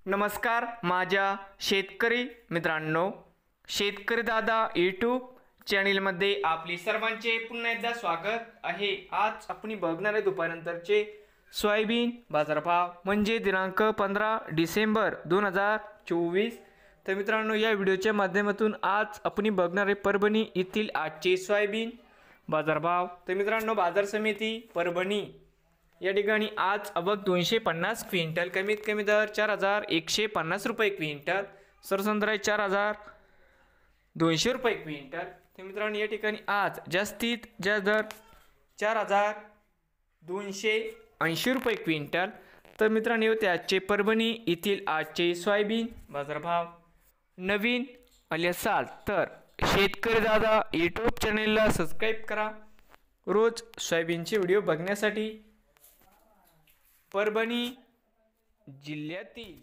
नमस्कार माझ्या शेतकरी मित्रांनो, शेतकरी दादा यूट्यूब चॅनलमध्ये आपले सर्वांचे पुन्हा एकदा स्वागत आहे। आज आपण बघणार आहे दुपारनंतरचे सोयाबीन बाजारभाव म्हणजे दिनांक 15 डिसेंबर 2024। तर मित्रांनो, या व्हिडिओच्या माध्यमातून आज आपण बघणार आहे परभणी येथील आजचे सोयाबीन बाजारभाव। तर मित्रांनो, बाजार समिती परभणी या ठिकाणी आज आवक 250 क्विंटल, कमीत कमी दर 4150 रुपये क्विंटल, सरसंद्राई 4200 रुपये क्विंटल। तर मित्रांनो, या ठिकाणी आज जास्तीत जास्त दर 4280 रुपये क्विंटल। तर मित्रांनो, होते आजचे परभणी येथील आजचे सोयाबीन बाजारभाव। नवीन आले असाल तर शेतकरी दादा यूट्यूब चॅनलला सबस्क्राईब करा रोज सोयाबीनचे व्हिडिओ बघण्यासाठी। परभणी जिल्ह्यातील